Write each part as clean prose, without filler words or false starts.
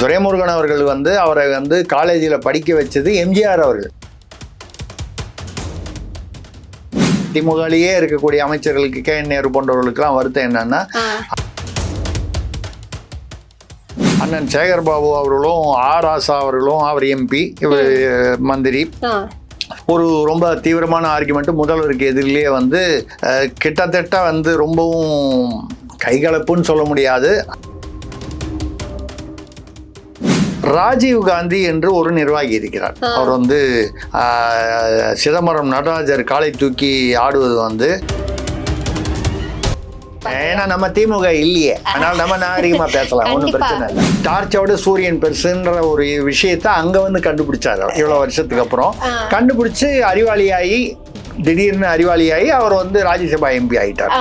துரைமுருகன் அவர்கள் வந்து அவரை வந்து காலேஜில் படிக்க வச்சது எம்ஜிஆர் அவர்கள். திமுகலேயே இருக்கக்கூடிய அமைச்சர்களுக்கு கே.என். நேரு போன்றவர்களுக்கெல்லாம் வருத்தம் என்னன்னா, அண்ணன் சேகர்பாபு அவர்களும் ஆராசா அவர்களும், அவர் எம்பி, இவர் மந்திரி, ஒரு ரொம்ப தீவிரமான ஆர்குமெண்ட் முதல்வருக்கு எதிரிலேயே வந்து கிட்டத்தட்ட வந்து ரொம்பவும் கைகலப்புன்னு சொல்ல முடியாது. ராஜீவ் காந்தி என்று ஒரு நிர்வாகி இருக்கிறார். அவர் வந்து சிதம்பரம் நடராஜர் காலை தூக்கி ஆடுவது வந்து, ஏன்னா நம்ம திமுக இல்லையே, அதனால நம்ம நாகரிகமா பேசலாம், ஒன்றும் பிரச்சனை இல்லை. டார்ச்சோட சூரியன் பெருசுன்ற ஒரு விஷயத்த அங்க வந்து கண்டுபிடிச்சாரு. இவ்வளவு வருஷத்துக்கு அப்புறம் கண்டுபிடிச்சு அறிவாளியாகி, திடீர்னு அறிவாளியாகி அவர் வந்து ராஜ்யசபா எம்பி ஆயிட்டார்.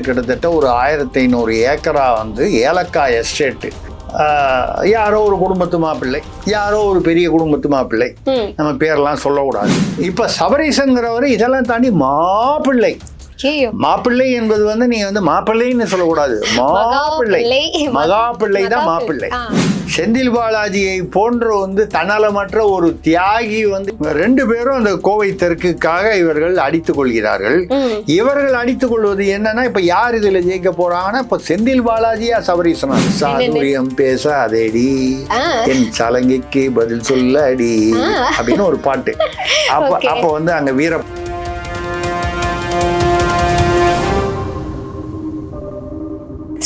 கிட்டத்தட்ட ஒரு 1500 ஏக்கரா வந்து ஏலக்காய் எஸ்டேட்டு. யாரோ ஒரு குடும்பத்து மாப்பிள்ளை, யாரோ ஒரு பெரிய குடும்பத்து மாப்பிள்ளை, நம்ம பேரெல்லாம் சொல்லக்கூடாது. இப்ப சபரீசங்கிறவர் இதெல்லாம் தாண்டி மாப்பிள்ளை. மாப்பிள்ளை என்பது வந்து நீங்க வந்து மாப்பிள்ளைன்னு சொல்லக்கூடாது, மாப்பிள்ளை, மகாப்பிள்ளை தான் மாப்பிள்ளை. செந்தில் பாலாஜியை போன்ற வந்து தன்னலமற்ற ஒரு தியாகி வந்து 2 பேரும் அந்த கோவை தெற்குக்காக இவர்கள் அடித்துக் கொள்கிறார்கள். இவர்கள் அடித்துக் கொள்வது என்னன்னா, இப்ப யார் இதுல ஜெயிக்க போறாங்கன்னா, இப்ப செந்தில் பாலாஜியா சபரீசனா? சாதுரியம் பேச அதேடி என் சலங்கைக்கு பதில் சொல்ல அடி அப்படின்னு ஒரு பாட்டு. அப்ப வந்து அங்க வீர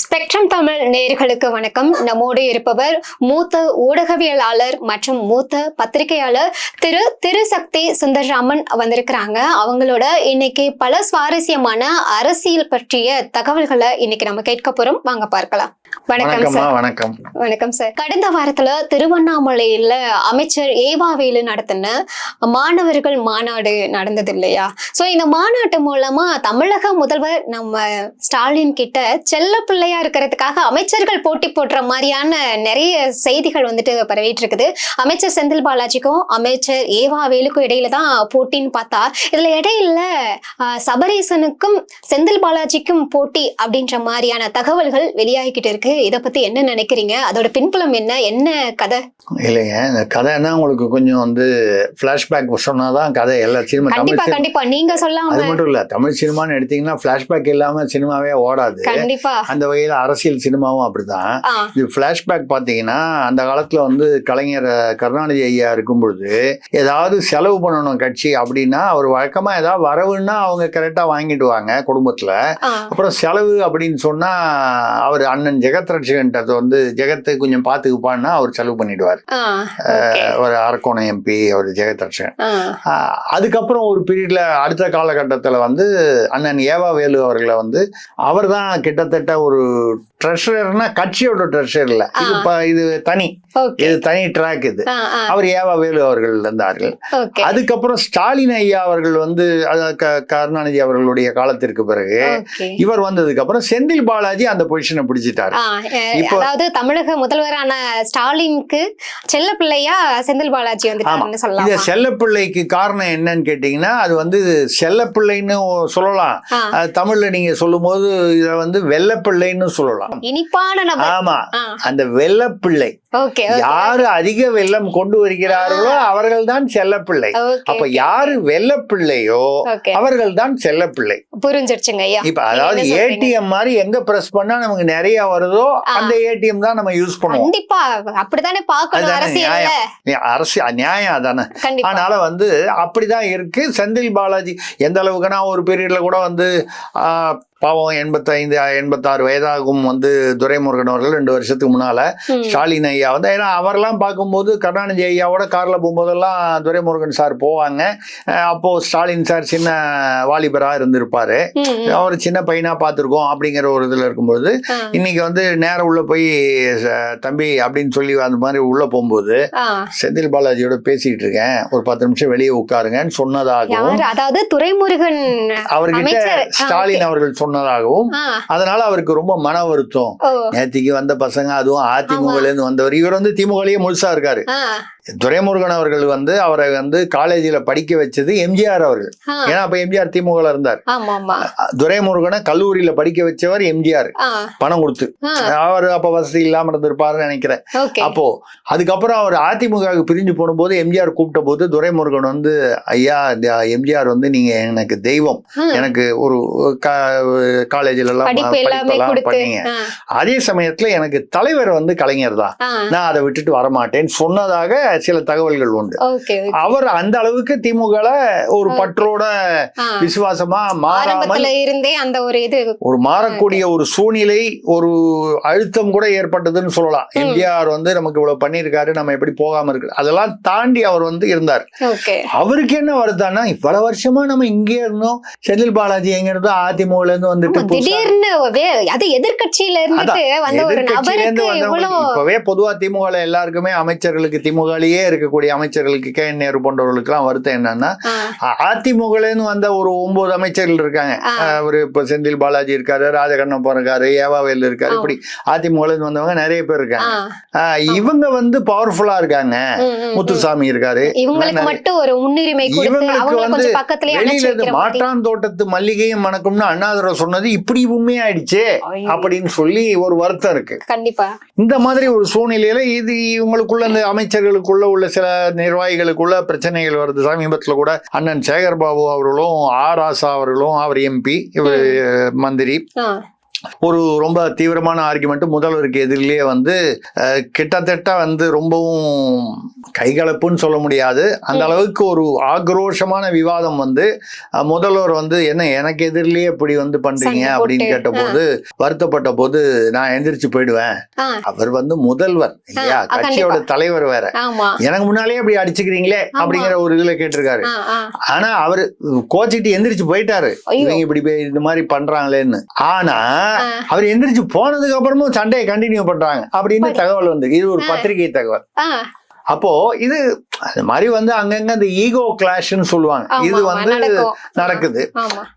ஸ்பெக்ட்ரம் தமிழ் நேயர்களுக்கு வணக்கம். நம்மோடு இருப்பவர் மூத்த ஊடகவியலாளர் மற்றும் மூத்த பத்திரிகையாளர் திரு சக்தி சுந்தரராமன் வந்திருக்கிறாங்க. அவங்களோட இன்னைக்கு பல சுவாரஸ்யமான அரசியல் பற்றிய தகவல்களை இன்னைக்கு நம்ம கேட்க போறோம். வாங்க பார்க்கலாம். வணக்கம் சார். வணக்கம். வணக்கம் சார். கடந்த வாரத்துல திருவண்ணாமலையில அமைச்சர் ஏவாவேலு நடத்தின மாணவர்கள் மாநாடு நடந்தது இல்லையா? சோ இந்த மாநாட்டு மூலமா தமிழக முதல்வர் நம்ம ஸ்டாலின் கிட்ட செல்ல பிள்ளையா இருக்கிறதுக்காக அமைச்சர்கள் போட்டி போடுற மாதிரியான நிறைய செய்திகள் வந்துட்டு பரவிட்டு இருக்குது. அமைச்சர் செந்தில் பாலாஜிக்கும் அமைச்சர் ஏவாவேலுக்கும் இடையில தான் போட்டின்னு பார்த்தா, இதுல இடையில சபரீசனுக்கும் செந்தில் பாலாஜிக்கும் போட்டி அப்படின்ற மாதிரியான தகவல்கள் வெளியாகிக்கிட்டு இருக்கு. இதை பத்தி என்ன நினைக்கிறீங்க? அதோட பின்புலம் என்ன கதை? இல்லைங்க, இந்த கதைன்னா உங்களுக்கு கொஞ்சம் வந்து பிளாஷ்பேக் சொன்னாதான் கதை. எல்லா சினிமா கண்டிப்பா நீங்க சொல்லாம, அது மட்டும் இல்ல, தமிழ் சினிமான்னு எடுத்தீங்கன்னா பிளாஷ்பேக் இல்லாம சினிமாவே ஓடாது. கண்டிப்பா அந்த வகையில அரசியல் சினிமாவும் அப்படிதான். இது பிளாஷ்பேக் பாத்தீங்கன்னா, அந்த காலத்துல வந்து கலைஞர் கருணாநிதி ஐயா இருக்கும் பொழுது ஏதாவது செலவு பண்ணணும் கட்சி அப்படின்னா, அவர் வழக்கமா ஏதாவது வரவுன்னா அவங்க கரெக்டா வாங்கிடுவாங்க குடும்பத்துல. அப்புறம் செலவு அப்படின்னு சொன்னா அவர் அண்ணன் ஜெகத் ரட்சகன் வந்து ஜெகத்தை கொஞ்சம் பாத்துக்குப்பான்னா அவர் செலவு பண்ணிடுவார். ஒரு அரக்கோணம் எம்பி அவர் ஜெகத் ரட்சகன். அதுக்கப்புறம் ஒரு பீரியட்ல அடுத்த காலகட்டத்துல வந்து அண்ணன் ஏவாவேலு அவர்களை வந்து அவர் தான் கிட்டத்தட்ட ஒரு ட்ரெஷரர்னா, கட்சியோட ட்ரெஷர் இல்ல, இது தனி, இது தனி ட்ராக். இது அவர் ஏவாவேலு அவர்கள் இருந்தார்கள். அதுக்கப்புறம் ஸ்டாலின் ஐயா அவர்கள் வந்து கருணாநிதி அவர்களுடைய காலத்திற்கு பிறகு இவர் வந்ததுக்கு அப்புறம் செந்தில் பாலாஜி அந்த பொசிஷனை பிடிச்சிட்டாரு. அதாவது தமிழக முதல்வரான ஸ்டாலினுக்கு செல்ல பிள்ளையா செந்தில் பாலாஜி வந்து சொல்லலாம். இந்த செல்ல பிள்ளைக்கு காரணம் என்னன்னு கேட்டீங்கன்னா, அது வந்து செல்ல பிள்ளைன்னு சொல்லலாம். தமிழ்ல நீங்க சொல்லும் போது இத வந்து வெள்ளப்பிள்ளைன்னு சொல்லலாம். இனிப்பான நபர். ஆமா, அந்த வெள்ளப்பிள்ளை. யாரு அதிக வெள்ளம் கொண்டு வருகிறார்களோ அவர்கள் தான் செல்லப்பிள்ளை. அப்ப யாரு வெள்ளப்பிள்ளையோ அவர்கள் தான் செல்லப்பிள்ளை. புரிஞ்சிருச்சுங்க ஐயா. இப்ப அதாவது ஏடிஎம் மாதிரி எங்க பிரஸ் பண்ணா நமக்கு நிறைய வருதோ அந்த ஏடிஎம் தான் நம்ம யூஸ் பண்ணுவோம். கண்டிப்பா அப்படித்தானே பார்க்கணும். அரசியல் நியாயம் அதானே. அதனால வந்து அப்படிதான் இருக்கு. செந்தில் பாலாஜி எந்த அளவுக்குன்னா, ஒரு பீரியட்ல கூட வந்து பாவம் 85-86 வயதாகும் வந்து துரைமுருகன் அவர்கள் 2 வருஷத்துக்கு முன்னால ஸ்டாலின் ஐயா வந்து, ஏன்னா அவரெல்லாம் பார்க்கும்போது கருணாநிதி ஐயாவோட கார்ல போகும்போதெல்லாம் துரைமுருகன் சார் போவாங்க. அப்போ ஸ்டாலின் சார் சின்ன வாலிபரா இருந்திருப்பாரு, அவர் சின்ன பையனா பார்த்துருக்கோம் அப்படிங்கிற ஒரு இதுல இருக்கும்போது, இன்னைக்கு வந்து நேரம் உள்ள போய் தம்பி அப்படின்னு சொல்லி அந்த மாதிரி உள்ள போகும்போது செந்தில் பாலாஜியோட பேசிட்டு இருக்கேன், ஒரு 10 நிமிஷம் வெளியே உட்காருங்கன்னு சொன்னதாகவும், அதாவது துரைமுருகன் அவர்கிட்ட ஸ்டாலின் அவர்கள் சொன்னதாகவும், அதனால அவருக்கு ரொம்ப மன வருத்தம். நேத்திக்கு வந்த பசங்க, அதுவும் அதிமுகல இருந்து வந்தவர், இவர் வந்து திமுகலயே முழுசா இருக்காரு. துரைமுருகன் அவர்கள் வந்து அவரை வந்து காலேஜில் படிக்க வச்சது எம்ஜிஆர் அவர்கள். ஏன்னா அப்ப எம்ஜிஆர் திமுகல இருந்தார். துரைமுருகனை கல்லூரியில படிக்க வச்சவர் எம்ஜிஆர், பணம் கொடுத்து. அவர் அப்ப வசதி இல்லாம இருந்திருப்பாருன்னு நினைக்கிறேன். அப்போ அதுக்கப்புறம் அவர் அதிமுகவுக்கு பிரிஞ்சு போகும்போது எம்ஜிஆர் கூப்பிட்ட போது துரைமுருகன் வந்து, ஐயா எம்ஜிஆர் வந்து நீங்க எனக்கு தெய்வம், எனக்கு ஒரு காலேஜில் எல்லாம் படிப்பெல்லாம் பண்ணீங்க, அதே சமயத்துல எனக்கு தலைவர் வந்து கலைஞர் தான், நான் அதை விட்டுட்டு வரமாட்டேன்னு சொன்னதாக சில தகவல்கள் உண்டு. அவர் அந்த அளவுக்கு திமுக ஒரு பற்றோட விசுவாசமா மாறாமல் இருந்தே அந்த ஒரு மாறக்கூடிய ஒரு சூழ்நிலை, ஒரு அழுத்தம் கூட ஏற்பட்டதுன்னு சொல்லலாம். எம்ஜிஆர் வந்து நமக்கு இவ்வளவு பண்ணிருக்காரு, நம்ம எப்படி போகாம இருக்கு, அதெல்லாம் தாண்டி அவர் வந்து இருந்தார். அவருக்கு என்ன வருதான்னா, இவ்வளவு வருஷமா நம்ம இங்கே இருந்தோம், செந்தில் பாலாஜி எங்க இருந்தோ அதிமுகல இருந்து வந்துட்டு திடீர்னு அது எதிர்கட்சியில இருந்துட்டு வந்த ஒரு நபருக்கு இப்பவே பொதுவா திமுக எல்லாருக்குமே அமைச்சர்களுக்கு, திமுகலயே இருக்கக்கூடிய அமைச்சர்களுக்கு, கே என் நேரு போன்றவர்களுக்கு எல்லாம் வருத்தம் என்னன்னா, அதிமுகல இருந்து வந்த ஒரு 9 அமைச்சர்கள் இருக்காங்க. ஒரு இப்ப செந்தில் பாலாஜி இருக்காரு, ராஜகண்ணப்பன் இருக்காரு, ஏவாவேல் இருக்காரு, இப்படி அதிமுகல இருந்து வந்தவங்க நிறைய பேர் இருக்காங்க. இவங்க வந்து பவர்ஃபுல்லா இருக்காங்க. முத்துசாமி இருக்காரு. இவங்களுக்கு மட்டும் ஒரு முன்னுரிமை கொடுத்து அவங்களுக்கு பக்கத்துலயே வெளியில மாற்றான் தோட்டத்து மல்லிகையும் மணக்கும்னு அண்ணாதுரை சொன்னது இப்படி உண்மையாயிடுச்சு அப்படின்னு சொல்லி ஒரு வருத்தம் இருக்கு. கண்டிப்பா இந்த மாதிரி ஒரு சூழ்நிலையில இது இவங்களுக்குள்ள இந்த அமைச்சர்களுக்குள்ள உள்ள சில நிர்வாகிகளுக்குள்ள பிரச்சனைகள் வருது. சமீபத்துல கூட அண்ணன் சேகர் பாபு அவர்களும் ஆராசா அவர்களும், அவர் எம்பி, இவர் மந்திரி, ஒரு ரொம்ப தீவிரமான ஆர்குமெண்ட் முதல்வருக்கு எதிரிலேயே வந்து கிட்டத்தட்ட வந்து ரொம்பவும் கைகலப்புன்னு சொல்ல முடியாது, அந்த அளவுக்கு ஒரு ஆக்ரோஷமான விவாதம் வந்து முதல்வர் வந்து என்ன எனக்கு எதிரிலேயே இப்படி வந்து பண்றீங்க அப்படின்னு கேட்ட போது வருத்தப்பட்ட போது, நான் எந்திரிச்சு போயிடுவேன், அவர் வந்து முதல்வர் இல்லையா, கட்சியோட தலைவர் வேற, எனக்கு முன்னாலேயே அப்படி அடிச்சுக்கிறீங்களே அப்படிங்கிற ஒரு இதுல கேட்டிருக்காரு. ஆனா அவரு கோச்சிட்டு எந்திரிச்சு போயிட்டாரு, இவங்க இப்படி இந்த மாதிரி பண்றாங்களேன்னு. ஆனா அவர் எந்திரிச்சு போனதுக்கு அப்புறமும் சண்டையை கண்டினியூ பண்றாங்க அப்படின்னு தகவல் வந்து, இது ஒரு பத்திரிகை தகவல். அப்போ இது அது மாதிரி வந்து அங்கங்க இந்த ஈகோ கிளாஷ்ன்னு சொல்லுவாங்க, இது வந்து நடக்குது.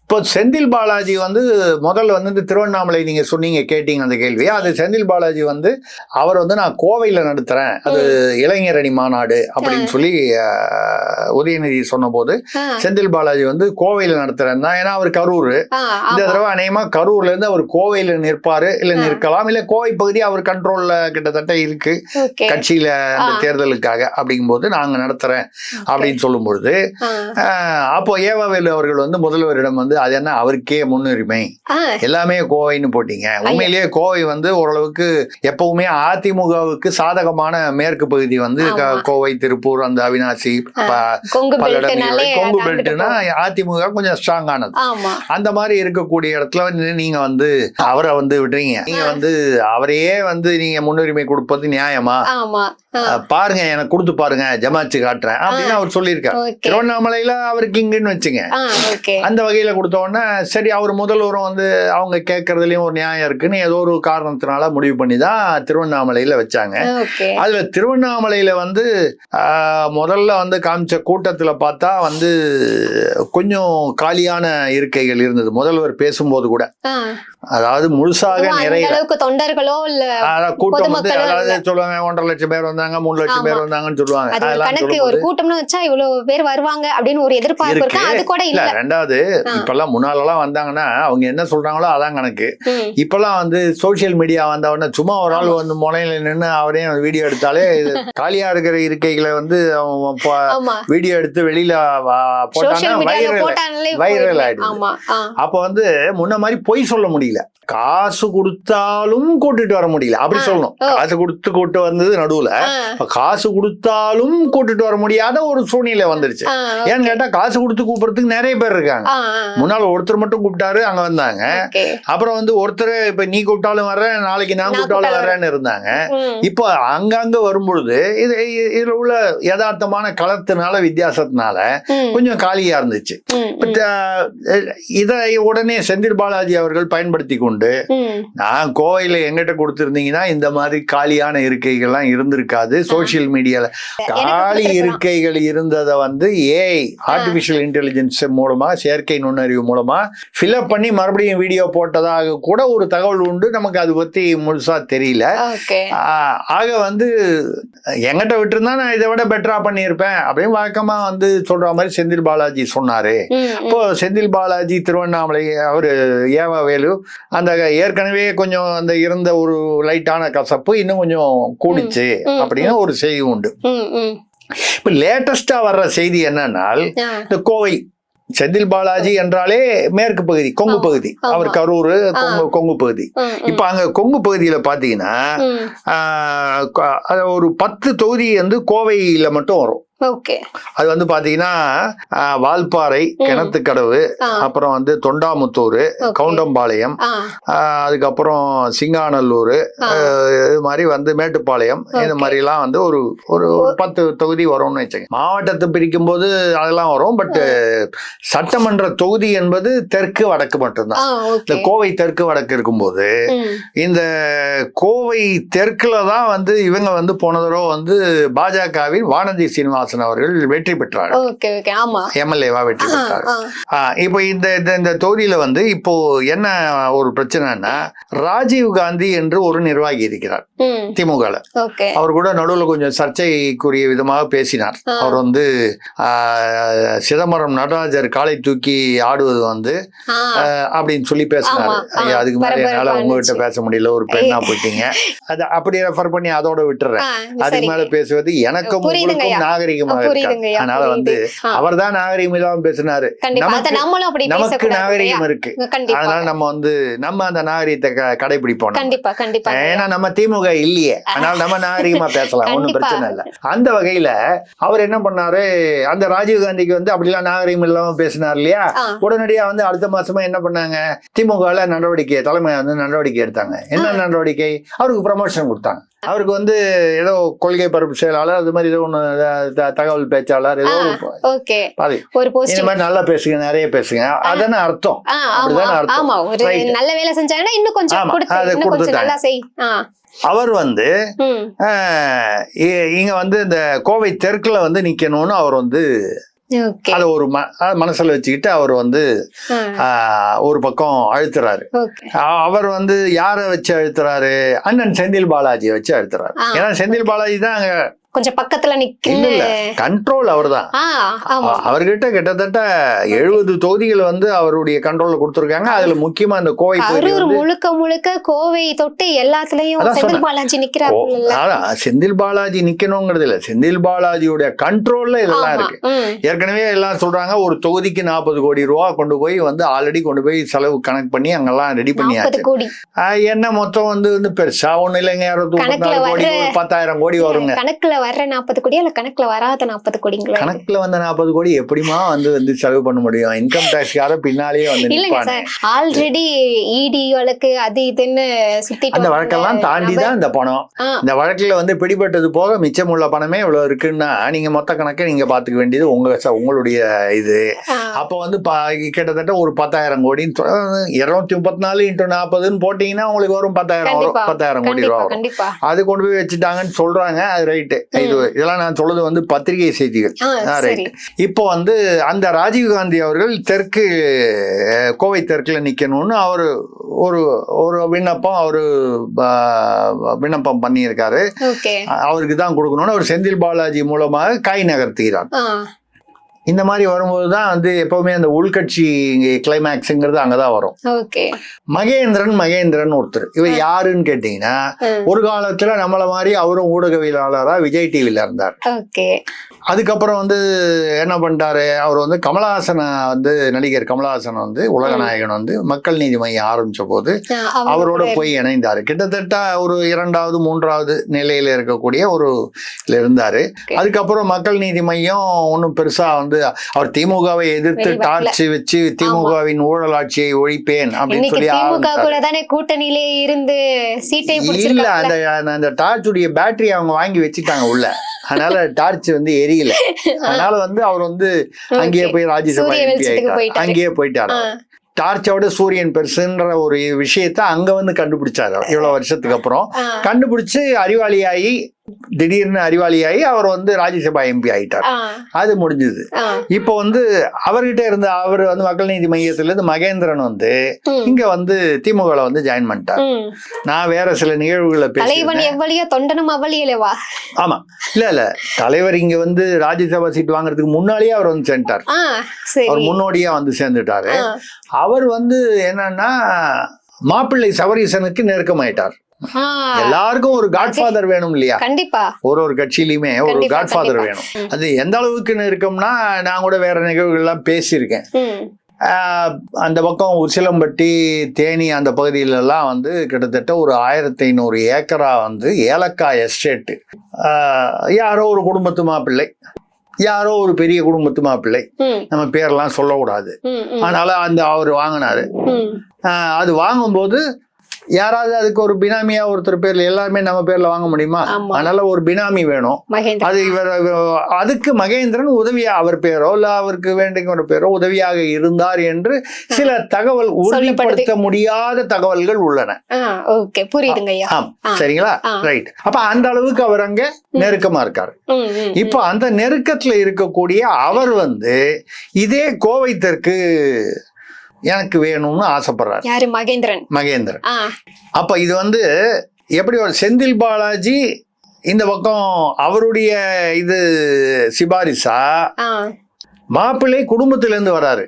இப்போ செந்தில் பாலாஜி வந்து முதல்ல வந்து இந்த திருவண்ணாமலை நீங்க சொன்னீங்க, கேட்டீங்க அந்த கேள்வி. அது செந்தில் பாலாஜி வந்து அவர் வந்து நான் கோவையில நடத்துறேன், அது இளைஞர் அணி மாநாடு அப்படின்னு சொல்லி உதயநிதி சொன்ன போது செந்தில் பாலாஜி வந்து கோவையில நடத்துறேன் தான். ஏன்னா அவர் கரூர், இந்த தடவை அநேகமா கரூர்ல இருந்து அவர் கோவையில நிற்பாரு, இல்ல நிற்கலாம், இல்ல கோவை பகுதி அவர் கண்ட்ரோல்ல கிட்டத்தட்ட இருக்கு கட்சியில அந்த தேர்தலுக்காக. அப்படிங்கும்போது நாங்க நடத்துறேன் அப்படின்னு சொல்லும் பொழுது, அப்போ ஏவாவேலு அவர்கள் வந்து முதல்வரிடம் வந்து அது என்ன அவருக்கே முன்னுரிமை, எல்லாமே கோவைன்னு போட்டீங்க. உண்மையிலேயே கோவை வந்து ஓரளவுக்கு எப்பவுமே அதிமுகவுக்கு சாதகமான மேற்கு பகுதி வந்து கோவை, திருப்பூர், அந்த அவினாசி, கொங்கு பெல்ட்னா அதிமுக கொஞ்சம் ஸ்ட்ராங் ஆனது. அந்த மாதிரி இருக்கக்கூடிய இடத்துல வந்து நீங்க வந்து அவரை வந்து விடுறீங்க, நீங்க வந்து அவரையே வந்து நீங்க முன்னுரிமை கொடுப்பது நியாயமா? பாருங்க, எனக்கு கொடுத்து பாருங்க, ஜமாச்சு காட்டுறேன் அப்படின்னு அவர் சொல்லியிருக்காரு. திருவண்ணாமலையில அவருக்கு இங்குன்னு வச்சுங்க. அந்த வகையில கொடுத்த உடனே சரி, அவர் முதல்வரும் வந்து அவங்க கேட்கறதுலயும் ஒரு நியாயம் இருக்குன்னு ஏதோ ஒரு காரணத்தினால முடிவு பண்ணி தான் திருவண்ணாமலையில வச்சாங்க. அதுல திருவண்ணாமலையில வந்து முதல்ல வந்து காமிச்ச கூட்டத்துல பார்த்தா வந்து கொஞ்சம் காலியான இருக்கைகள் இருந்தது முதல்வர் பேசும்போது கூட. அதாவது முழுசாக நிறைய தொண்டர்களோ இல்ல கூட்டம் வந்து அதாவது சொல்லுவாங்க 1.5 லட்சம் பேர் வந்தாங்க, 3 லட்சம் பேர் வந்தாங்கன்னு சொல்லுவாங்க. ஒரு கூட்டம்னு வச்சா இவ்வளவு பேர் வருவாங்க அப்படின்னு ஒரு எதிர்பார்ப்பு இருக்கு. அது கூட இல்ல. ரெண்டாவது, இப்பெல்லாம் முன்னாலெல்லாம் வந்தாங்கன்னா அவங்க என்ன சொல்றாங்களோ அதான் கணக்கு. இப்பெல்லாம் வந்து சோசியல் மீடியா வந்த உடனே சும்மா ஒரு ஆள் வந்து முனையில நின்று அவரே வீடியோ எடுத்தாலே காலியா இருக்கிற இருக்கைகளை வந்து வீடியோ எடுத்து வெளியில போட்டாங்கன்னா வைரல் ஆயிடுது. அப்ப வந்து முன்ன மாதிரி பொய் சொல்ல முடியல, காசு கொடுத்தாலும் கூட்டிட்டு வர முடியல, அப்படி சொல்லணும். காசு கொடுத்து கூட்டு வந்தது நடுவுல, காசு கொடுத்தாலும் கூட்டிட்டு வர முடியாத ஒரு சூழ்நிலை வந்துருச்சு. ஏன்னு கேட்டா காசு கொடுத்து கூப்பிடுறதுக்கு நிறைய பேர் இருக்காங்க. முன்னால ஒருத்தர் மட்டும் கூப்பிட்டாரு, அங்க வந்தாங்க. அப்புறம் வந்து ஒருத்தர் இப்ப நீ கூப்பிட்டாலும் வர்றேன், நாளைக்கு நான் கூப்பிட்டாலும் வர்றேன்னு இருந்தாங்க. இப்போ அங்கங்க வரும்பொழுது இதுல உள்ள யதார்த்தமான களத்தினால வித்தியாசத்தினால கொஞ்சம் காலியா இருந்துச்சு. இதை உடனே செந்தில் பாலாஜி அவர்கள் பயன்படுத்தி கொண்டு உண்டு. நான் கோவையில எங்கிட்ட கொடுத்திருந்தீங்கன்னா இந்த மாதிரி காலியான இருக்கைகள்லாம் இருந்திருக்காது. சோசியல் மீடியால காலி இருக்கைகள் இருந்ததை வந்து ஏஐ ஆர்டிபிஷியல் இன்டெலிஜென்ஸ் மூலமா, செயற்கை நுண்ணறிவு மூலமா ஃபில்அப் பண்ணி மறுபடியும் வீடியோ போட்டதாக கூட ஒரு தகவல் உண்டு. நமக்கு அது பத்தி முழுசா தெரியல. ஆக வந்து எங்கிட்ட விட்டுருந்தா நான் இதை விட பெட்டரா பண்ணியிருப்பேன் அப்படின்னு வழக்கமா வந்து சொல்ற மாதிரி செந்தில் பாலாஜி சொன்னாரு. இப்போ செந்தில் பாலாஜி, திருவண்ணாமலை, அவரு ஏவா வேலு, அந்த ஏற்கனவே கொஞ்சம் அந்த இருந்த ஒரு லைட்டான கசப்பு இன்னும் கொஞ்சம் கூடிச்சு அப்படின்னு ஒரு செய்தி உண்டு. இப்ப லேட்டஸ்டா வர்ற செய்தி என்னன்னா, இந்த கோவை செந்தில் பாலாஜி என்றாலே மேற்கு பகுதி, கொங்கு பகுதி, அவர் கரூர் கொங்கு பகுதி. இப்ப அங்க கொங்கு பகுதியில பாத்தீங்கன்னா ஒரு 10 தொகுதி வந்து கோவையில மட்டும் வரும். அது வந்து பாத்தீங்கன்னா வால்பாறை, கிணத்துக்கடவு, அப்புறம் வந்து தொண்டாமுத்தூர், கவுண்டம்பாளையம், அதுக்கப்புறம் சிங்காநல்லூர், இது மாதிரி வந்து மேட்டுப்பாளையம், இந்த மாதிரி எல்லாம் வந்து ஒரு 10 தொகுதி வரும்னு வச்சுங்க. மாவட்டத்தை பிரிக்கும் போது அதெல்லாம் வரும். பட் சட்டமன்ற தொகுதி என்பது தெற்கு வடக்கு மட்டும்தான். இந்த கோவை தெற்கு வடக்கு இருக்கும்போது இந்த கோவை தெற்குல தான் வந்து இவங்க வந்து போன தடவை வந்து பாஜகவின் வானதி சீனிவாசன் அவர்கள் வெற்றி பெற்றார். எம்எல்ஏவா வெற்றி பெற்றார். இப்போ இந்த தொகுதியில வந்து இப்போ என்ன ஒரு பிரச்சனைன்னா, ராஜீவ் காந்தி என்று ஒரு நிர்வாகி இருக்கிறார் திமுக. அவர் கூட நடுவில் கொஞ்சம் சர்ச்சைக்குரிய விதமாக பேசினார். அவர் வந்து சிதம்பரம் நடராஜர் காலை தூக்கி ஆடுவது வந்து அப்படின்னு சொல்லி பேசினாரு. அதுக்கு மேல என்னால உங்ககிட்ட பேச முடியல, ஒரு பெண்ணா போயிட்டீங்க, அது அப்படி ரெஃபர் பண்ணி அதோட விட்டுறேன். அதுக்கு மேல பேசுவது எனக்கும் உங்களுக்கும் நாகரிகமா இருக்கு. அதனால வந்து அவர் தான் நாகரிகம் இல்லாம பேசினாரு. நமக்கு நாகரிகம் இருக்கு. அதனால நம்ம வந்து நம்ம அந்த நாகரிகத்தை கடைபிடிப்போம். ஏன்னா நம்ம திமுக இல்லையே, அதனால நம்ம நாகரிகமா பேசலாம், ஒண்ணும் பிரச்சனை இல்லை. அந்த வகையில அவர் என்ன பண்ணாரு, அந்த ராஜீவ் காந்திக்கு வந்து அப்படிலாம் நாகரிகம் இல்லாம பேசினார் இல்லையா, உடனடியா வந்து அடுத்த மாசமா என்ன பண்ணாங்க, திமுக நடவடிக்கை, தலைமை வந்து நடவடிக்கை எடுத்தாங்க. என்ன நடவடிக்கை, அவருக்கு ப்ரமோஷன் கொடுத்தாங்க. அவருக்கு வந்து ஏதோ கொள்கை பரப்பு செயலாளர், அது மாதிரி ஏதோ ஒண்ணு தகவல் பேச்சாளர், ஏதோ இந்த மாதிரி நல்லா பேசுங்க, நிறைய பேசுங்க, அதான அர்த்தம். அப்படிதான அர்த்தம். நல்ல வேலை செஞ்சாங்கன்னா இன்னும் கொஞ்சம் கொடுத்துட்டாங்க. அவர் வந்து இங்க வந்து இந்த கோவை தெற்குல வந்து நிக்கணும்னு அவர் வந்து அத ஒரு மனசுல வச்சுக்கிட்டு அவர் வந்து ஒரு பக்கம் அழுத்துறாரு. அவர் வந்து யார வச்சு அழுத்துறாரு, அண்ணன் செந்தில் பாலாஜியை வச்சு அழுத்துறாரு. ஏன்னா செந்தில் பாலாஜி தான் அங்க கொஞ்சம் பக்கத்துல கண்ட்ரோல் அவர் தான். அவர்கிட்ட கிட்டத்தட்ட 70 தொகுதிகள் வந்து அவருடைய கண்ட்ரோல்ல கொடுத்திருக்காங்க. அதுல முக்கியமா இந்த கோவை முழுக்க முழுக்க கோவை தொட்டு எல்லாத்துலயும் செந்தில் பாலாஜி நிக்கிறாரு. செந்தில் பாலாஜி நிக்கணுங்கிறது இல்ல, செந்தில் பாலாஜியோட கண்ட்ரோல்ல இதெல்லாம் இருக்கு. ஏற்கனவே எல்லாம் சொல்றாங்க ஒரு தொகுதிக்கு 40 கோடி ரூபா கொண்டு போய் வந்து ஆல்ரெடி கொண்டு போய் செலவு கணக்கு பண்ணி அங்கெல்லாம் ரெடி பண்ணியாச்சு. என்ன மொத்தம் வந்து பெருசா ஒண்ணு இல்லைங்க, 294 கோடி, 10,000 கோடி வருங்க. கணக்குல வர்ற 40 கோடி அல்ல கணக்குல வராத 40 கோடிங்களா? கணக்குல வந்த 40 கோடி எப்படிமா வந்து செலவு பண்ண முடியும்? இன்கம் டாக்ஸ் யாரோ பின்னாலேயே வந்து இல்லங்க சார், ஆல்ரெடி இடி வழக்கு அது இதுன்னு சுத்திட்டு அந்த வழக்கெல்லாம் தாண்டி தான் இந்த பணம். இந்த வழக்குல வந்து பிடிபட்டது போக மிச்சமுள்ள பணமே இவ்வளவு இருக்குன்னா நீங்க மொத்த கணக்கை நீங்க பாத்துக்க வேண்டியது உங்களுடைய இது. அப்ப வந்து கிட்டத்தட்ட ஒரு 10,000 கோடி 234 × 40 போட்டீங்கன்னா உங்களுக்கு வரும் 10,000 கோடி ரூபா வரும். அது கொண்டு போய் வச்சுட்டாங்கன்னு சொல்றாங்க. அது ரைட்டு. இதெல்லாம் நான் சொல்றது வந்து பத்திரிகை செய்திகள். இப்போ வந்து அந்த ராஜீவ்காந்தி அவர்கள் தெற்கு கோவை தெற்குல நிக்கணும்னு அவரு ஒரு விண்ணப்பம் பண்ணியிருக்காரு. அவருக்கு தான் கொடுக்கணும்னு அவர் செந்தில் பாலாஜி மூலமாக காய் நகர்த்துகிறார். இந்த மாதிரி வரும்போது தான் வந்து எப்பவுமே அந்த உள்கட்சி கிளைமேக்ஸ்ங்கிறது அங்கதான் வரும். மகேந்திரன் ஒருத்தர், இவர் யாருன்னு கேட்டீங்கன்னா ஒரு காலத்துல நம்மள மாதிரி அவரும் ஊடகவியலாளரா விஜய் டிவில இருந்தார். அதுக்கப்புறம் வந்து என்ன பண்ணிட்டாரு, அவர் வந்து கமலஹாசனை வந்து நடிகர் கமலஹாசன் வந்து உலகநாயகன் வந்து மக்கள் நீதி மையம் ஆரம்பிச்ச போது அவரோட போய் இணைந்தாரு. கிட்டத்தட்ட ஒரு 2வது 3வது நிலையில இருக்கக்கூடிய ஒரு இருந்தாரு. அதுக்கப்புறம் மக்கள் நீதி மையம் ஒன்னும் பெருசா வந்து அவர் திமுகவை எதிர்த்து டார்ச் வச்சு திமுகவின் ஊழல் ஆட்சியை ஒழிப்பேன் அப்படின்னு சொல்லி கூட்டணியிலே இருந்து சீட்டை இல்ல, அந்த டார்ச்சுடைய பேட்டரி அவங்க வாங்கி வச்சுட்டாங்க உள்ள, அதனால டார்ச் வந்து எரியல. அதனால வந்து அவர் வந்து அங்கேயே போய் ராஜ்யசபா அங்கேயே போயிட்டாரு. டார்ச்சோட சூரியன் பெருசுன்ற ஒரு விஷயத்த அங்க வந்து கண்டுபிடிச்சாரு இவ்வளவு வருஷத்துக்கு அப்புறம். கண்டுபிடிச்சு அறிவாளியாகி திடீர்னு அறிவாளியாகி அவர் வந்து ராஜ்யசபா எம்பி ஆயிட்டார். அது முடிஞ்சது. இப்போ வந்து அவர்கிட்ட இருந்த அவர் வந்து மக்கள் நீதி மையத்துல இருந்து மகேந்திரன் வந்து இங்க வந்து திமுக வந்து ஜாயின் பண்ணிட்டார். நான் வேற சில நிகழ்வுகளை பேசுறேன். ஆமா, இல்ல தலைவர் இங்க வந்து ராஜ்யசபா சீட் வாங்குறதுக்கு முன்னாலேயே அவர் வந்து சேர்ந்துட்டார். அவர் முன்னோடியா வந்து சேர்ந்துட்டாரு. அவர் வந்து என்னன்னா மாப்பிள்ளை சபரீசனுக்கு நெருக்கமாயிட்டார். எல்லாருக்கும் ஒரு காட்ஃபாதர் வேணும் இல்லையா? கண்டிப்பா. ஒரு கட்சியிலுமே ஒரு காட்ஃபாதர் வேணும். அது எந்த அளவுக்கு இருக்கும்னா, நான் கூட வேற நிகழ்வுகள்லாம் பேசியிருக்கேன். அந்த பக்கம் உசிலம்பட்டி தேனி அந்த பகுதியிலெல்லாம் வந்து கிட்டத்தட்ட ஒரு 1500 ஏக்கரா வந்து ஏலக்காய் எஸ்டேட்டு. யாரோ ஒரு குடும்பத்து மாப்பிள்ளை, யாரோ ஒரு பெரிய குடும்பத்து மாப்பிள்ளை, நம்ம பேரெல்லாம் சொல்லக்கூடாது. அதனால அந்த அவர் வாங்கினாரு. அது வாங்கும்போது யாராவது அதுக்கு ஒரு பினாமியா ஒருத்தர் பேர்ல, எல்லாருமே நம்ம பேர்ல வாங்க முடியுமா? அதனால ஒரு பினாமி வேணும். அது இவர், அதுக்கு மகேந்திரன் உதவியா அவர் பேரோ இல்ல அவருக்கு வேண்டிய பேரோ உதவியாக இருந்தார் என்று சில தகவல், உறுதிப்படுத்த முடியாத தகவல்கள் உள்ளன. சரிங்களா? ரைட். அப்ப அந்த அளவுக்கு அவர் அங்க நெருக்கமா இருக்காரு. இப்ப அந்த நெருக்கத்துல இருக்கக்கூடிய அவர் வந்து இதே கோவை தெற்கு எனக்கு வேணும்னு ஆசைப்படுறாரு. யாரு? மகேந்திரன். அப்ப இது வந்து எப்படி ஒரு செந்தில் பாலாஜி இந்த பக்கம் அவருடைய இது சிபாரிசா, மாப்பிள்ளை குடும்பத்தில இருந்து வராரு.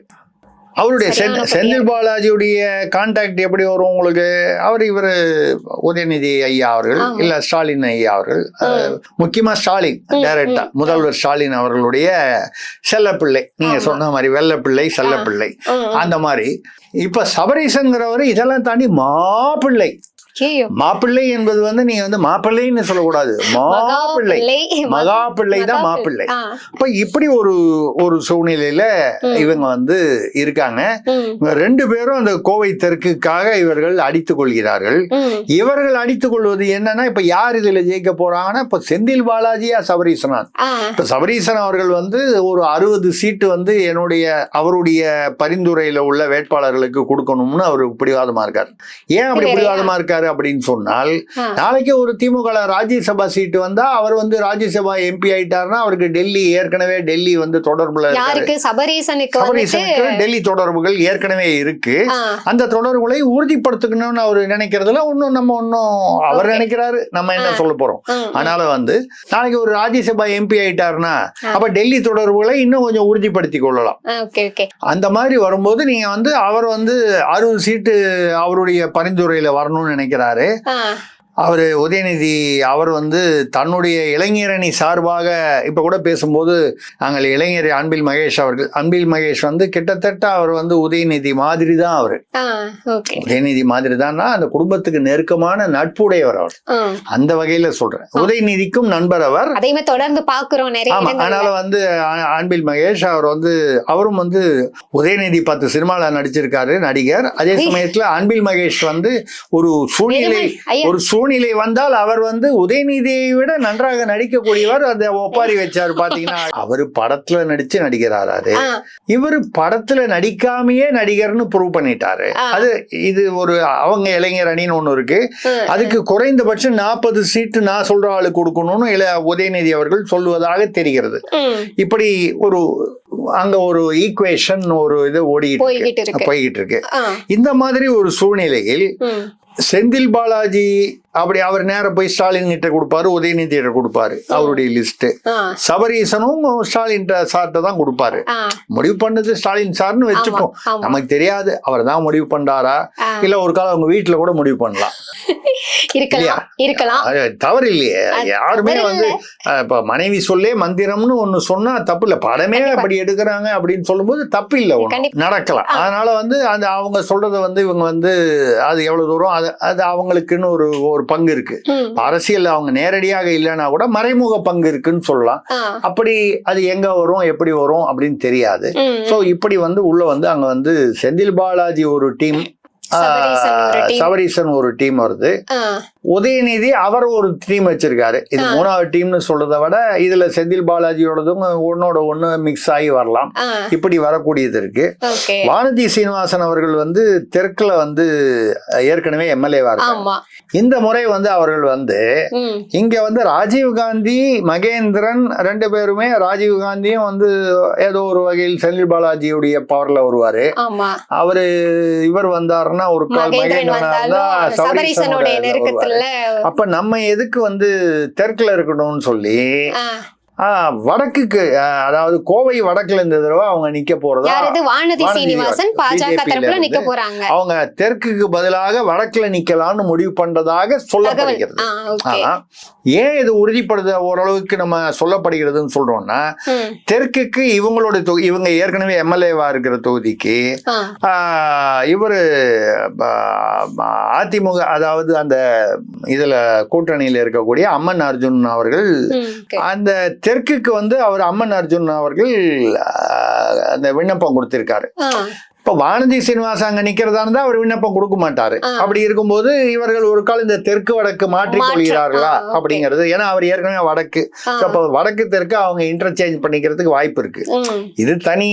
அவருடைய செந்தில் பாலாஜியுடைய கான்டாக்ட் எப்படி வரும் உங்களுக்கு? இவரு உதயநிதி ஐயா அவர்கள் இல்ல ஸ்டாலின் ஐயா அவர்கள், முக்கியமா ஸ்டாலின் டைரக்டா முதல்வர் ஸ்டாலின் அவர்களுடைய செல்லப்பிள்ளை, நீங்க சொன்ன மாதிரி வெள்ளப்பிள்ளை செல்லப்பிள்ளை அந்த மாதிரி. இப்ப சபரீசன்கிறவர் இதெல்லாம் தாண்டி மாப்பிள்ளை. மாப்பிள்ளை என்பது வந்து நீங்க வந்து மாப்பிள்ளைன்னு சொல்லக்கூடாது, மகாபிள்ளை தான் மாப்பிள்ளை. அப்ப இப்படி ஒரு சூழ்நிலையில இவங்க வந்து இருக்காங்க. ரெண்டு பேரும் அந்த கோவை தெற்குக்காக இவர்கள் அடித்துக் கொள்கிறார்கள். இவர்கள் அடித்துக் கொள்வது என்னன்னா, இப்ப யார் இதுல ஜெயிக்க போறாங்கன்னா, இப்ப செந்தில் பாலாஜியா சபரீசனா? இப்ப சபரீசன் அவர்கள் வந்து ஒரு 60 சீட்டு வந்து அவருடைய பரிந்துரையில உள்ள வேட்பாளர்களுக்கு கொடுக்கணும்னு அவரு பிடிவாதமா இருக்காரு. ஏன் அப்படி பிடிவாதமா இருக்காரு அப்படின்னு சொன்னால், நாளைக்கு ஒரு திமுக ராஜ்யசபா சீட்டு வந்தா அவர் வந்து ராஜ்யசபா எம்பி ஆயிட்டாருன்னா அவருக்கு டெல்லி வந்து தொடர்புல டெல்லி தொடர்புகள் ஏற்கனவே இருக்கு. அந்த தொடர்புகளை உறுதிப்படுத்தணும்னு அவர் நினைக்கிறதுல ஒன்னும் அவர் நினைக்கிறாரு, நம்ம என்ன சொல்ல போறோம். அதனால வந்து நாளைக்கு ஒரு ராஜ்யசபா எம்பி ஆயிட்டாருன்னா அப்ப டெல்லி தொடர்புகளை இன்னும் கொஞ்சம் உறுதிப்படுத்திக் கொள்ளலாம். அந்த மாதிரி வரும்போது நீங்க வந்து அவர் வந்து 60 சீட்டு அவருடைய பரிந்துரையில வரணும்னு நினைக்கிறாரு. அவரு உதயநிதி அவர் வந்து தன்னுடைய இளைஞரணி சார்பாக இப்ப கூட பேசும்போது, நாங்கள் இளைஞர் அன்பில் மகேஷ் வந்து கிட்டத்தட்ட அவர் வந்து உதயநிதி மாதிரி தான். அவரு உதயநிதி மாதிரி தான், அந்த குடும்பத்துக்கு நெருக்கமான நட்புடையவர் அவர். அந்த வகையில சொல்றேன், உதயநிதிக்கும் நண்பர் அவர். தொடர்ந்து பாக்குறோம். அதனால வந்து அன்பில் மகேஷ் அவர் வந்து அவரும் வந்து உதயநிதி 10 சினிமால நடிச்சிருக்காரு, நடிகர். அதே சமயத்துல அன்பில் மகேஷ் வந்து ஒரு சூழ்நிலை வந்தால் அவர் வந்து உதயநிதியை விட நன்றாக நடிக்கக்கூடியவர். அதை ஒப்பாரி வச்சாரு. பாத்தீங்கன்னா அவரு படத்துல நடிச்சு நடிக்கிறாரு, இவரு படத்துல நடிக்காமையே நடிகர்னு ப்ரூவ் பண்ணிட்டாரு. இது ஒரு அவங்க இளைஞர் அணின்னு ஒண்ணு இருக்கு. அதுக்கு குறைந்தபட்சம் 40 சீட்டு நான் சொல்ற ஆளுக்கு கொடுக்கணும்னு உதயநிதி அவர்கள் சொல்லுவதாக தெரிகிறது. இப்படி அங்க ஒரு ஈக்குவேஷன் இது போய்கிட்டு இருக்கு. இந்த மாதிரி ஒரு சூழ்நிலையில் செந்தில் பாலாஜி அப்படி அவர் நேரம் போய் ஸ்டாலின் கிட்ட கொடுப்பாரு, உதயநிதி கிட்ட கொடுப்பாரு அவருடைய லிஸ்ட். சபரீசனும் ஸ்டாலின் சார்ட்ட தான் கொடுப்பாரு. முடிவு பண்ணது ஸ்டாலின் சார்னு வச்சுப்போம், நமக்கு தெரியாது அவர் தான் முடிவு பண்றாரா இல்ல ஒரு காலம் அவங்க வீட்டுல கூட முடிவு பண்ணலாம். தவறு இல்லையே. யாருமே வந்து இப்ப மனைவி சொல்லே மந்திரம்னு ஒண்ணு சொன்னா தப்பு இல்ல. படமே அப்படி எடுக்கிறாங்க அப்படின்னு சொல்லும் போது தப்பு இல்ல, நடக்கலாம். அதனால வந்து அந்த அவங்க சொல்றதை வந்து இவங்க வந்து அது எவ்வளவு தூரம் அது அவங்களுக்குன்னு ஒரு பங்கு இருக்கு. அரசியல் அவங்க நேரடியாக இல்லைன்னா கூட மறைமுக பங்கு இருக்குன்னு சொல்லலாம். அப்படி அது எங்க வரும் எப்படி வரும் அப்படின்னு தெரியாது. சோ இப்படி வந்து உள்ள வந்து அங்க வந்து செந்தில் பாலாஜி ஒரு டீம், சபரீசன் ஒரு டீம் வருது. உதயநிதி அவர் ஒரு டீம் வச்சிருக்காரு. இது 3வது டீம்னு சொல்றதை விட இதுல செந்தில் பாலாஜியோடதும் ஒன்னோட ஒண்ணு மிக்ஸ் ஆகி வரலாம், இப்படி வரக்கூடியது இருக்கு. வானதி சீனிவாசன் அவர்கள் வந்து தெற்குல வந்து ஏற்கனவே எம்எல்ஏவா இருக்காங்க. இந்த முறை வந்து அவர்கள் வந்து இங்க வந்து ராஜீவ்காந்தி மகேந்திரன் 2 பேருமே, ராஜீவ்காந்தியும் வந்து ஏதோ ஒரு வகையில் செந்தில் பாலாஜியுடைய பவர்ல வருவாரு. அவரு இவர் வந்தாருன்னா ஒரு கால் மகேந்திரன் சபரீசனோட நெருக்கத்துல. அப்ப நம்ம எதுக்கு வந்து தெற்குல இருக்கணும்னு சொல்லி வடக்குக்கு, அதாவது கோவை வடக்குல இந்த தடவை அவங்க நிக்க போறதா வானதி சீனிவாசன் பாஜக தரப்புல நிக்க போறாங்க. அவங்க தெற்குக்கு பதிலாக வடக்குல நிக்கலாம்னு முடிவு பண்றதாக சொல்லப்படுகிறது. ஏன் இது உறுதிப்படுத்த ஓரளவுக்கு நம்ம சொல்லப்படுகிறதுன்னு சொல்றோம்னா, தெற்குக்கு இவங்களோட இவங்க ஏற்கனவே எம்எல்ஏவா இருக்கிற தொகுதிக்கு இவரு அதிமுக, அதாவது அந்த இதுல கூட்டணியில இருக்கக்கூடிய அம்மன் அர்ஜுன் அவர்கள் அந்த தெற்குக்கு வந்து அவர் அம்மன் அர்ஜுன் அவர்கள் அந்த விண்ணப்பம் கொடுத்திருக்காரு. இப்ப வானதி சீனிவாசன் அங்க நிக்கிறதா இருந்தா அவர் விண்ணப்பம் கொடுக்க மாட்டாரு. அப்படி இருக்கும்போது இவர்கள் ஒரு காலம் இந்த தெற்கு வடக்கு மாற்றிக் கொள்கிறார்களா அப்படிங்கிறது, ஏன்னா அவர் ஏற்கனவே வடக்கு, அப்ப வடக்கு தெற்கு அவங்க இன்டர்சேஞ்ச் பண்ணிக்கிறதுக்கு வாய்ப்பு இருக்கு. இது தனி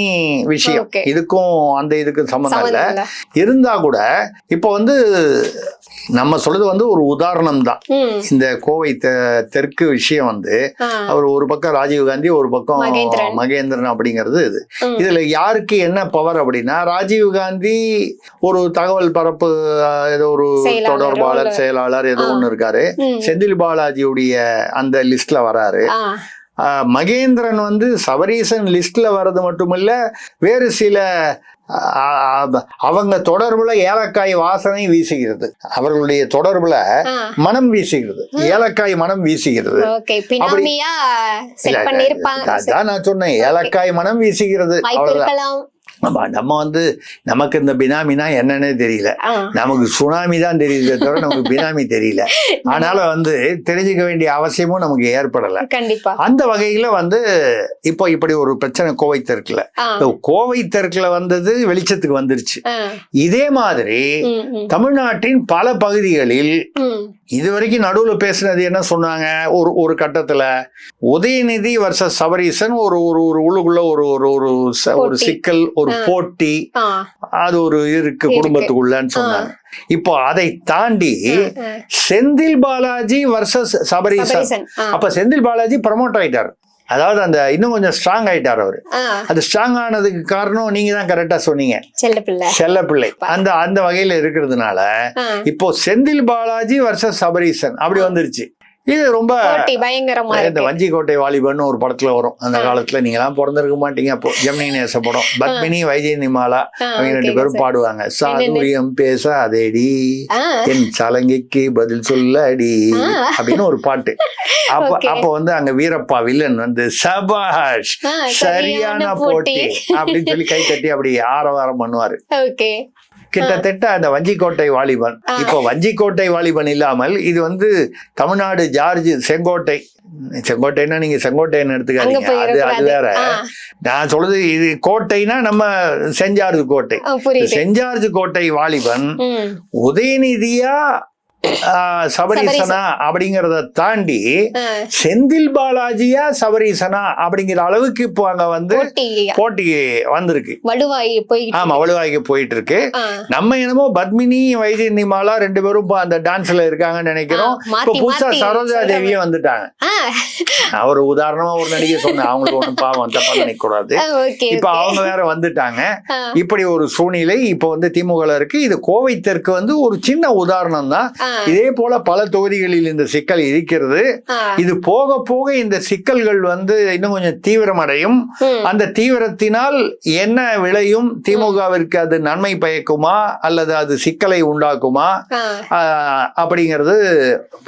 விஷயம், இதுக்கும் அந்த இதுக்கும் சம்பந்தம் இல்லை. இருந்தா கூட இப்ப வந்து நம்ம சொல்றது வந்து ஒரு உதாரணம் தான். இந்த கோவை தெற்கு விஷயம் வந்து அவர் ஒரு பக்கம் ராஜீவ்காந்தி, ஒரு பக்கம் மகேந்திரன் அப்படிங்கிறது. இதுல யாருக்கு என்ன பவர் அப்படின்னா, ராஜீவ்காந்தி ஒரு தகவல் பரப்பு ஏதோ ஒரு தொடர்பாளர், செயலாளர் ஏதோ ஒண்ணு இருக்காரு. செந்தில் பாலாஜியுடைய அந்த லிஸ்ட்ல வராரு. மகேந்திரன் வந்து சபரீசன் லிஸ்ட்ல வர்றது மட்டுமில்ல, வேறு சில அவங்க தொடர்புல ஏலக்காய் வாசனை வீசுகிறது, அவர்களுடைய தொடர்புல மனம் வீசுகிறது, ஏலக்காய் மனம் வீசுகிறது. அதான் நான் சொன்னேன், ஏலக்காய் மனம் வீசுகிறது. அவ்வளவுதான். நம்ம வந்து நமக்கு இந்த பினாமினா என்னன்னே தெரியல, நமக்கு சுனாமி தான் தெரியுதே தவிர நமக்கு பினாமி தெரியல. அதனால வந்து தெரிஞ்சுக்க வேண்டிய அவசியமும் நமக்கு ஏற்படல. அந்த வகையில வந்து இப்போ இப்படி ஒரு பிரச்சனை கோவை தெற்குல, கோவை தெற்குல வந்தது வெளிச்சத்துக்கு வந்துருச்சு. இதே மாதிரி தமிழ்நாட்டின் பல பகுதிகளில் இதுவரைக்கும் நடுவுல பேசுனது என்ன சொன்னாங்க, ஒரு கட்டத்துல உதயநிதி வர்சஸ் சபரீசன் ஒரு உள்ளுக்குள்ள ஒரு சிக்கல், ஒரு போட்டி, அது ஒரு இருக்கு குடும்பத்துக்குள்ளன்னு சொன்னாங்க. இப்போ அதை தாண்டி செந்தில் பாலாஜி வர்சஸ் சபரீசன். அப்ப செந்தில் பாலாஜி ப்ரமோட் ஆயிட்டார், அதாவது அந்த இன்னும் கொஞ்சம் ஸ்ட்ராங் ஆயிட்டார் அவரு. அது ஸ்ட்ராங் ஆனதுக்கு காரணம் நீங்க தான் கரெக்டா சொன்னீங்க, செல்லப்பிள்ளை. அந்த வகையில இருக்கிறதுனால இப்போ செந்தில் பாலாஜி வர்சஸ் சபரீசன் அப்படி வந்துருச்சு. இது ரொம்ப பயங்கரமா. இந்த வஞ்சிக்கோட்டை வாலிபன் ஒரு படத்துல வரும், அந்த காலத்துல நீங்க எல்லாம் பிறந்திருக்க மாட்டீங்க. அப்போ ஜெமினி நேச படம், பத்மினி வைஜெயந்திமாலா அவங்க 2 பேரும் பாடுவாங்க. சாதுரியம் பேச அதேடி என் சலங்கைக்கு பதில் சொல்ல அடி அப்படின்னு ஒரு பாட்டு. அப்ப வந்து அங்க வீரப்பா வில்லன் வந்து சபாஷ் சரியான போட்டி அப்படின்னு சொல்லி கை தட்டி அப்படி ஆரவாரம் பண்ணுவாரு. கிட்டத்தட்ட அந்த வஞ்சிக்கோட்டை வாலிபன். இப்போ வஞ்சிக்கோட்டை வாலிபன் இல்லாமல் இது வந்து தமிழ்நாடு ஜார்ஜ் செங்கோட்டைன்னா நீங்க செங்கோட்டைன்னு எடுத்துக்காதீங்க, அது வேற. நான் சொல்றது இது கோட்டைனா நம்ம செஞ்சார்ஜ் கோட்டை. செஞ்சார்ஜ் கோட்டை வாலிபன் உதயநிதியா சபரீசனா அப்படிங்கறத தாண்டி செந்தில் பாலாஜியா சபரீசனா அப்படிங்கிற அளவுக்கு இப்போ அங்க வந்து போட்டி வந்திருக்கு, வலுவாகி போயிட்டு இருக்கு. நம்ம என்னமோ பத்மினி வைஜெயந்திமாலா 2 பேரும் அந்த டான்ஸ்ல இருக்காங்கன்னு நினைக்கிறோம். இப்போ புதுசா சரோஜா தேவியும் வந்துட்டாங்க. அவர் உதாரணமா ஒரு நடிகை சொன்ன, அவங்களுக்கு ஒண்ணும் பாவம் தப்பா நினைக்க கூடாது. இப்ப அவங்க வேற வந்துட்டாங்க. இப்படி ஒரு சூழ்நிலை இப்ப வந்து திமுக இருக்கு. இது கோவை தெற்கு வந்து ஒரு சின்ன உதாரணம் தான். இதே போல பல தொகுதிகளில் இந்த சிக்கல் இருக்கிறது. இது போக போக இந்த சிக்கல்கள் வந்து இன்னும் கொஞ்சம் தீவிரமடையும். அந்த தீவிரத்தினால் என்ன விளையும், திமுகவிற்கு அது நன்மை பயக்குமா அல்லது அது சிக்கலை உண்டாக்குமா அப்படிங்கிறது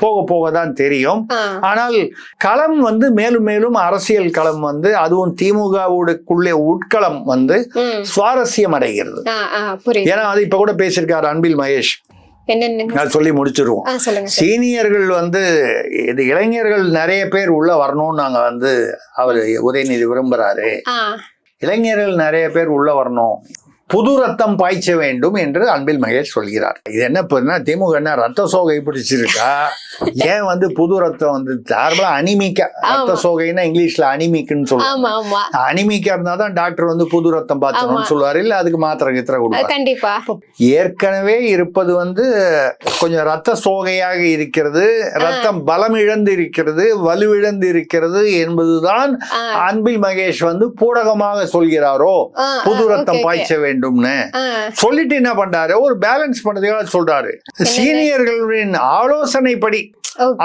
போக போக தான் தெரியும். ஆனால் களம் வந்து மேலும் மேலும் அரசியல் களம் வந்து, அதுவும் திமுகவுக்குள்ளே உட்களம் வந்து சுவாரஸ்யம் அடைகிறது. ஏன்னா அது இப்ப கூட பேசியிருக்காரு அன்பில் மகேஷ், சொல்லி முடிச்சிருவோம். சீனியர்கள் வந்து இது இளைஞர்கள் நிறைய பேர் உள்ள வரணும்னு நாங்க வந்து அவரு உதயநிதி விரும்புறாரு. இளைஞர்கள் நிறைய பேர் உள்ள வரணும், புது ரத்தம் பாய்ச்ச வேண்டும் என்று அன்பில் மகேஷ் சொல்கிறார். இது என்ன பண்ணா திமுக என்ன ரத்த சோகை பிடிச்சிருக்கா? ஏன் வந்து புது ரத்தம் வந்து நார்மலா அனிமிக்கா, ரத்த சோகைன்னா இங்கிலீஷ்ல அனிமிக்னு சொல்லுவாங்க. அனிமிக்கா இருந்தாதான் டாக்டர் வந்து புது ரத்தம் பாய்ச்சணும்னு சொல்லுவாரு, இல்ல அதுக்கு மாத்திரை கித்திர கொடுப்பாரு. கண்டிப்பா ஏற்கனவே இருப்பது வந்து கொஞ்சம் ரத்த சோகையாக இருக்கிறது, ரத்தம் பலம் இழந்து இருக்கிறது, வலுவிழந்து இருக்கிறது என்பதுதான் அன்பில் மகேஷ் வந்து பூடகமாக சொல்கிறாரோ புது ரத்தம் பாய்ச்ச வேண்டும்னு சொல்லிட்டு என்ன பண்றாரு, ஒரு பேலன்ஸ் பண்ணதுக்காக சொல்றாரு சீனியர்களின் ஆலோசனைப்படி.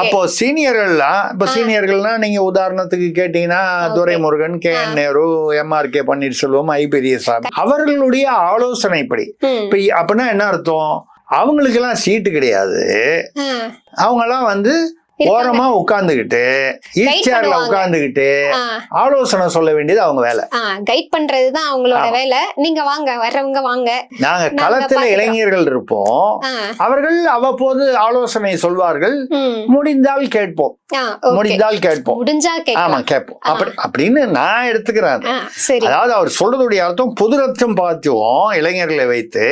அப்போ சீனியர்கள்லாம், இப்ப சீனியர்கள்னா நீங்க உதாரணத்துக்கு கேட்டீங்கன்னா Duraimurugan, KN Nehru, MRK Panneerselvam, I Periyasamy, அவர்களுடைய ஆலோசனைப்படி. இப்ப அப்படின்னா என்ன அர்த்தம், அவங்களுக்கு எல்லாம் சீட்டு கிடையாது, அவங்க எல்லாம் வந்து ஓரமா உட்கார்ந்துகிட்டு ஈச்சேர்ல உட்கார்ந்துகிட்டு ஆலோசனை சொல்ல வேண்டியது அவங்க வேலை. கைட் பண்றதுதான் அவங்களோட வேலை. நீங்க வாங்க, வர்றவங்க வாங்க, நாங்க களத்துல இளைஞர்கள் இருப்போம், அவர்கள் அவ்வப்போது ஆலோசனை சொல்வார்கள், முடிந்தால் கேட்போம், முடிந்தால் கேட்போம், முடிஞ்சா ஆமா கேட்போம் அப்படின்னு நான் எடுத்துக்கிறேன். அதாவது அவர் சொல்றதுடைய அர்த்தம் புது ரத்தம் பாய்ச்சுவோம் இளைஞர்களை வைத்து,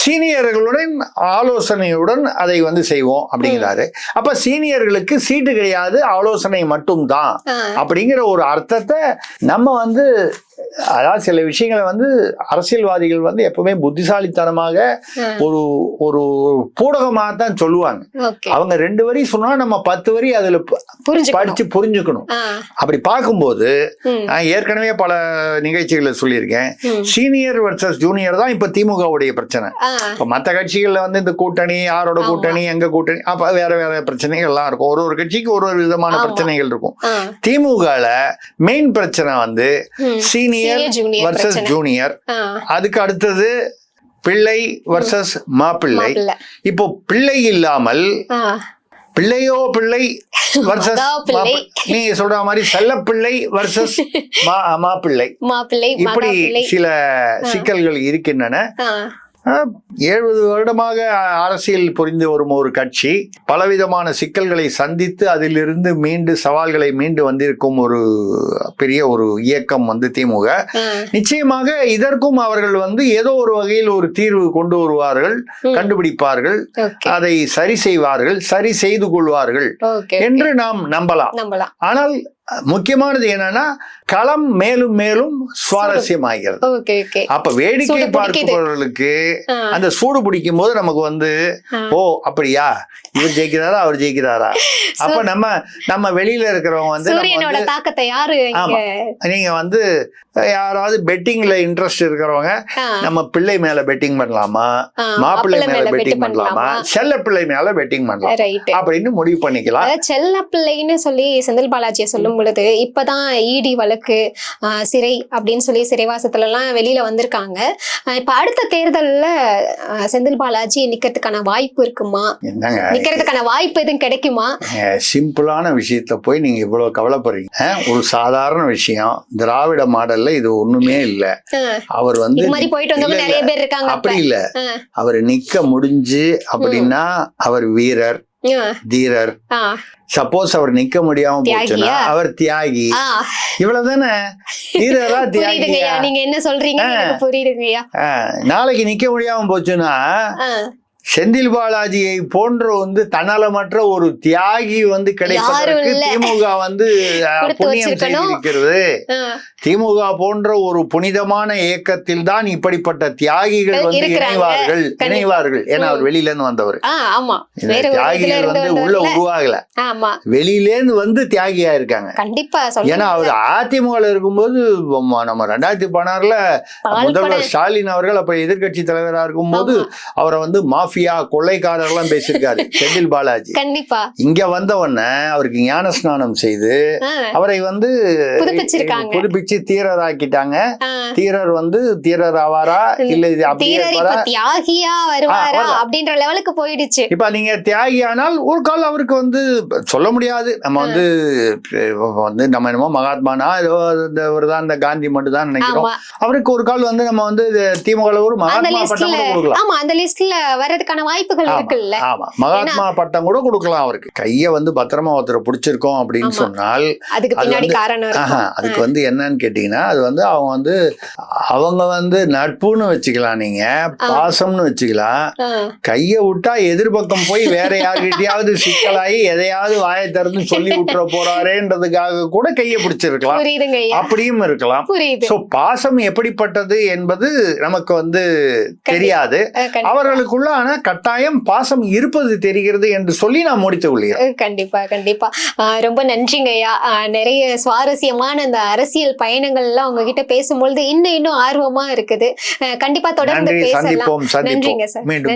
சீனியர்களுடன் ஆலோசனையுடன் அதை வந்து செய்வோம் அப்படிங்கிறாரு. அப்ப சீனியர்கள் சீட்டு கிடையாது, ஆலோசனை மட்டும் தான் அப்படிங்கிற ஒரு அர்த்தத்தை நம்ம வந்து, அதாவது சில விஷயங்களை வந்து அரசியல்வாதிகள் வந்து எப்பவுமே புத்திசாலித்தனமாக ஒரு ஒரு பூடகமாக தான் சொல்லுவாங்க. அவங்க 2 வரி சொன்னா நம்ம 10 வரி அதுல படிச்சு புரிஞ்சுக்கணும். அப்படி பார்க்கும்போது நான் ஏற்கனவே பல நிகழ்ச்சிகளை சொல்லியிருக்கேன், சீனியர் வர்சஸ் ஜூனியர் தான் இப்ப திமுகவுடைய பிரச்சனை. இப்ப மற்ற கட்சிகள்ல வந்து இந்த கூட்டணி, யாரோட கூட்டணி, எங்க கூட்டணி, அப்ப வேற வேற பிரச்சனைகள் எல்லாம் இருக்கும். ஒரு கட்சிக்கு ஒரு விதமான பிரச்சனைகள் இருக்கும். திமுகல மெயின் பிரச்சனை வந்து சீனியர் வர்சஸ் ஜூனியர், அதுக்கு அடுத்தது பிள்ளை வர்சஸ் மாப்பிள்ளை. இப்போ பிள்ளை இல்லாமல் பிள்ளையோ பிள்ளை வர்சஸ் நீங்க சொல்ற மாதிரி செல்ல பிள்ளை வர்சஸ் மாப்பிள்ளை, இப்படி சில சிக்கல்கள் இருக்கின்றன. 70 வருடமாக அரசியல் புரிந்து வரும் ஒரு கட்சி பலவிதமான சிக்கல்களை சந்தித்து அதிலிருந்து சவால்களை மீண்டு வந்திருக்கும் ஒரு பெரிய ஒரு இயக்கம் வந்து திமுக. நிச்சயமாக இதற்கும் அவர்கள் வந்து ஏதோ ஒரு வகையில் ஒரு தீர்வு கொண்டு வருவார்கள், கண்டுபிடிப்பார்கள், அதை சரி செய்வார்கள், சரி செய்து கொள்வார்கள் என்று நாம் நம்பலாம். ஆனால் முக்கியமானது என்னன்னா களம் மேலும் மேலும் சுவாரஸ்யமாகிறது. அப்ப வேடிக்கை பார்ப்பவர்களுக்கு அந்த சூடு பிடிக்கும் போது நமக்கு வந்து ஓ அப்படியா, இவர் ஜெயிக்கிறாரா அவர் ஜெயிக்கிறாரா, அப்ப நம்ம வெளியில இருக்கிறவங்க வந்து ஆமா, நீங்க வந்து யாராவது பெட்டிங்ல இன்ட்ரெஸ்ட் இருக்கிறவங்க நம்ம பிள்ளை மேல பெட்டிங் பண்ணலாமா, மாப்பிள்ளை மேல பெட்டிங் பண்ணலாமா, செல்ல பிள்ளை மேல பெட்டிங் பண்ணலாம் அப்படின்னு முடிவு பண்ணிக்கலாம். செல்ல பிள்ளைன்னு சொல்லி செந்தில் பாலாஜியை சொல்லும் பொழுது இப்பதான் இடி வழக்கு, சிறை அப்படின்னு சொல்லி சிறைவாசத்துல எல்லாம் வெளியில வந்திருக்காங்க. இப்ப அடுத்த தேர்தல்ல செந்தில் பாலாஜி நிக்கிறதுக்கான வாய்ப்பு இருக்குமா, நிக்கிறதுக்கான வாய்ப்பு எதுவும் கிடைக்குமா? சிம்பிளான விஷயத்த போய் நீங்க இவ்வளவு கவலைப்படுறீங்க. ஒரு சாதாரண விஷயம், திராவிட மாடல்ல இது ஒண்ணுமே இல்ல. அவர் வந்து நிறைய பேர் இருக்காங்க, அப்படி இல்ல. அவர் நிக்க முடிஞ்சு அப்படின்னா அவர் வீரர், தீரர். சப்போஸ் அவர் நிக்க முடியாம போச்சுன்னா அவர் தியாகி. இவ்வளவுதானே, தீரரா தியாகியா? நீங்க என்ன சொல்றீங்க புரியுதுங்கய்யா. நாளைக்கு நிக்க முடியாம போச்சுன்னா செந்தில் பாலாஜியை போன்ற வந்து தன்னலமற்ற ஒரு தியாகி வந்து கிடைப்பதற்கு திமுக வந்து புண்ணியம் செய்திருக்கிறது. திமுக போன்ற ஒரு புனிதமான இயக்கத்தில் தான் இப்படிப்பட்ட தியாகிகள் வந்து இணைவார்கள். ஏன்னா அவர் வெளியில இருந்து வந்தவர். தியாகிகள் வந்து உள்ள உருவாகல, வெளியில இருந்து வந்து தியாகியா இருக்காங்க. ஏன்னா அவர் அதிமுக இருக்கும்போது நம்ம 2016ல முதல்வர் ஸ்டாலின் அவர்கள் அப்ப எதிர்கட்சி தலைவராக இருக்கும்போது அவரை வந்து மாஃபியா, கொள்ளைக்காரர்லாம் பேசியிருக்காரு செந்தில் பாலாஜி. கண்டிப்பா இங்க வந்த உடனே அவருக்கு ஞான ஸ்நானம் செய்து அவரை வந்து புதுப்பிச்சு தீரராக்கிட்டாங்க. தீரர் வந்து தீரர் ஆவாரா இல்ல தியாகியா வருவாரா அப்படின்ற லெவலுக்கு போயிடுச்சு. இப்ப நீங்க தியாகி ஆனால் ஒரு கால் அவருக்கு வந்து சொல்ல முடியாது. நம்ம வந்து நம்ம என்னமோ மகாத்மானா தான் இந்த காந்தி மட்டும் தான் நினைக்கிறோம். அவருக்கு ஒரு கால் வந்து நம்ம வந்து திமுக ஒரு மகாத்மா பட்டம் கொடுக்கலாம். ஆமா, அந்த லிஸ்ட்ல வரதுக்கு கிடைக்கிறதுக்கான வாய்ப்புகள் இருக்குல்ல. ஆமா, மகாத்மா பட்டம் கூட கொடுக்கலாம் அவருக்கு. கைய வந்து பத்திரமா ஒருத்தரை பிடிச்சிருக்கோம் அப்படின்னு சொன்னால் அதுக்கு பின்னாடி காரணம் இருக்கும். அதுக்கு வந்து என்னன்னு கேட்டீங்கன்னா, அது வந்து அவங்க வந்து நட்புன்னு வச்சுக்கலாம், நீங்க பாசம்னு வச்சுக்கலாம். கைய விட்டா எதிர்பக்கம் போய் வேற யாருக்கிட்டையாவது சிக்கலாகி எதையாவது வாயை திறந்து சொல்லி விட்டுற போறாரேன்றதுக்காக கூட கையை பிடிச்சிருக்கலாம், அப்படியும் இருக்கலாம். சோ பாசம் எப்படிப்பட்டது என்பது நமக்கு வந்து தெரியாது. அவர்களுக்குள்ளான கட்டாயம் பாசம் இருப்பது தெரிகிறது என்று சொல்லி நான் முடித்து கொள்கிறேன். கண்டிப்பா கண்டிப்பா. ரொம்ப நன்றிங்க ஐயா. நிறைய சுவாரஸ்யமான அந்த அரசியல் பயணங்கள் எல்லாம் உங்ககிட்ட பேசும்பொழுது இன்னும் ஆர்வமா இருக்குது. கண்டிப்பா தொடர்ந்து பேசலாம். சந்திப்போம். நன்றிங்க சார். மீண்டும்